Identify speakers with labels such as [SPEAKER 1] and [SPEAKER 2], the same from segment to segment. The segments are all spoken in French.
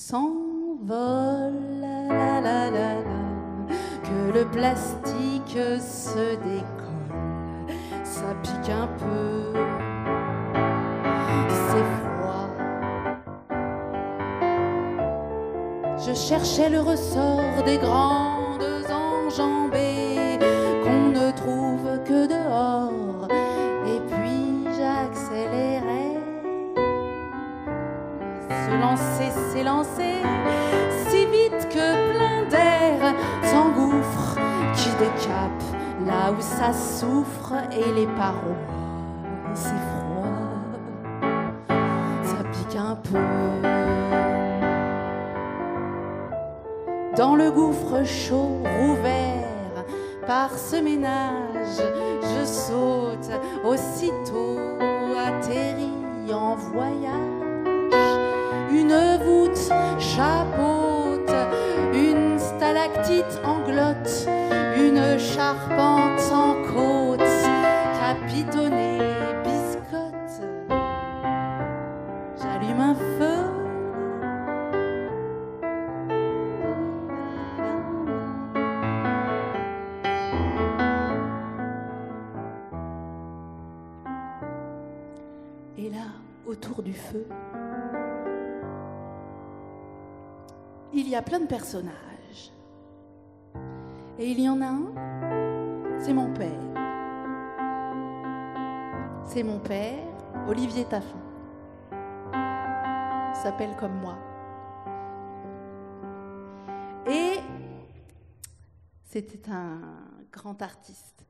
[SPEAKER 1] s'envole, la, la, la, la, que le plastique se décolle, ça pique un peu, c'est froid. Je cherchais le ressort des grandes enjambées qu'on ne trouve que dehors, et puis j'accélérais. Se lancer, s'élancer, si vite que plein d'air s'engouffre, qui décape là où ça souffre, et les parois, c'est froid, ça pique un peu. Dans le gouffre chaud rouvert par ce ménage, je saute aussitôt atterri en voyage. Une voûte chapeaute, une stalactite englotte, une charpente en côte, capitonnée biscotte. J'allume un feu. Et là, autour du feu, il y a plein de personnages. Et il y en a un, c'est mon père. C'est mon père, Olivier Taffin. Il s'appelle comme moi. Et c'était un grand artiste.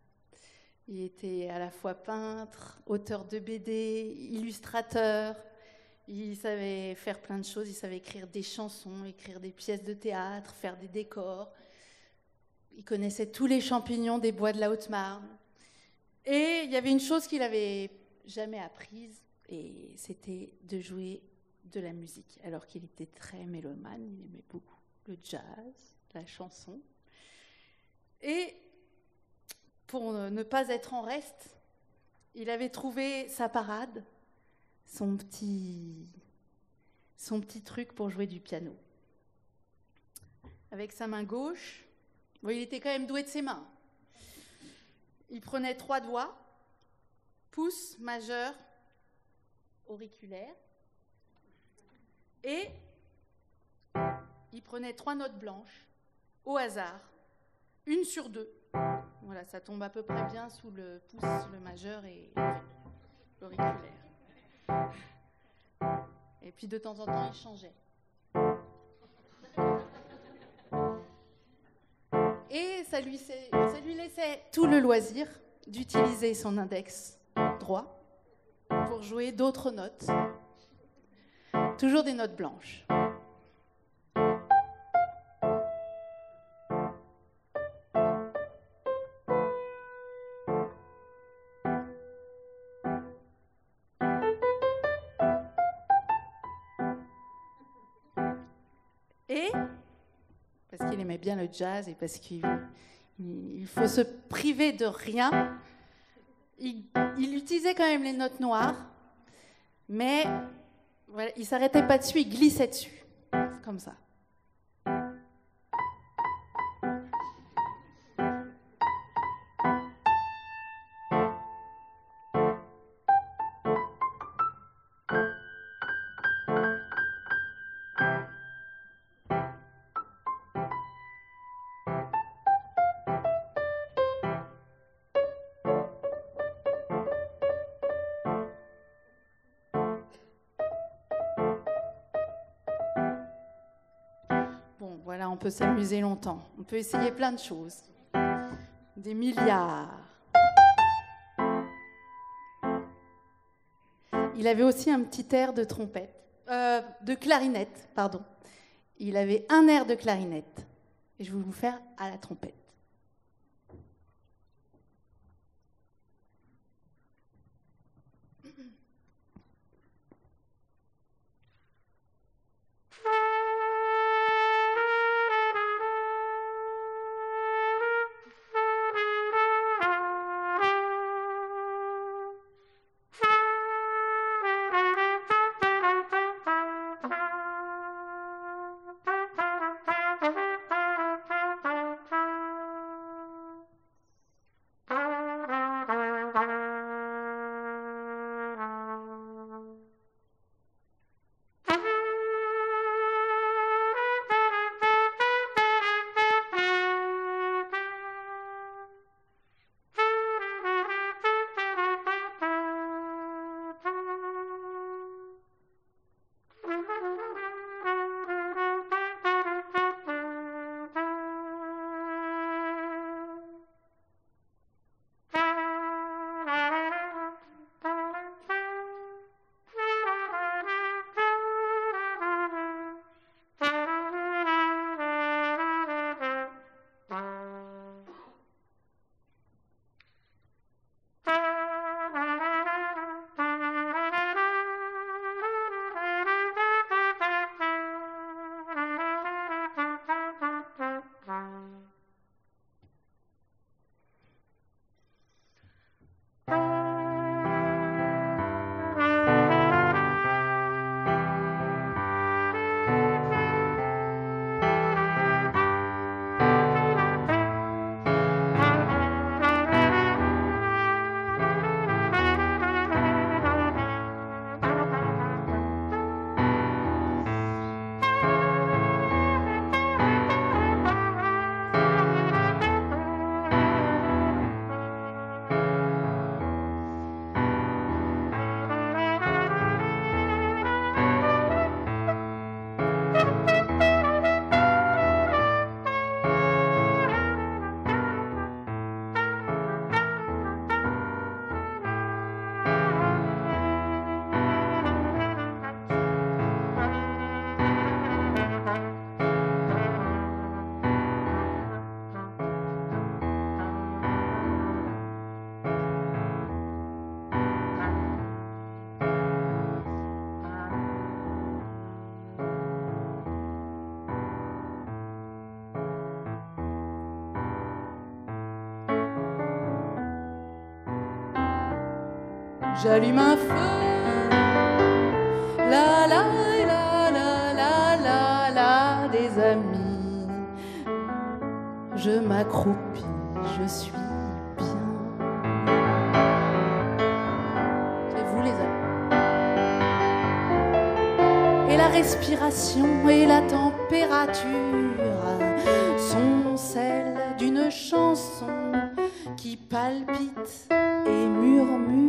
[SPEAKER 1] Il était à la fois peintre, auteur de BD, illustrateur. Il savait faire plein de choses. Il savait écrire des chansons, écrire des pièces de théâtre, faire des décors. Il connaissait tous les champignons des bois de la Haute-Marne. Et il y avait une chose qu'il n'avait jamais apprise, et c'était de jouer de la musique. Alors qu'il était très mélomane, il aimait beaucoup le jazz, la chanson. Et pour ne pas être en reste, il avait trouvé sa parade, son petit truc pour jouer du piano. Avec sa main gauche, bon, il était quand même doué de ses mains. Il prenait 3 doigts, pouce, majeur, auriculaire, et il prenait 3 notes blanches, au hasard, 1 sur 2. Voilà, ça tombe à peu près bien sous le pouce, le majeur et l'auriculaire. Et puis de temps en temps, il changeait. Et ça lui laissait tout le loisir d'utiliser son index droit pour jouer d'autres notes. Toujours des notes blanches. Et, parce qu'il aimait bien le jazz et parce qu'il faut se priver de rien, il utilisait quand même les notes noires, mais voilà, il ne s'arrêtait pas dessus, il glissait dessus. C'est comme ça. Bon, voilà, on peut s'amuser longtemps. On peut essayer plein de choses. Des milliards. Il avait aussi un petit air de trompette, de clarinette, pardon. Il avait un air de clarinette. Et je vais vous faire à la trompette. j'allume un feu. La la la la la la la des amis. Je m'accroupis, je suis bien. C'est vous les amis. Et la respiration et la température sont celles d'une chanson qui palpite et murmure.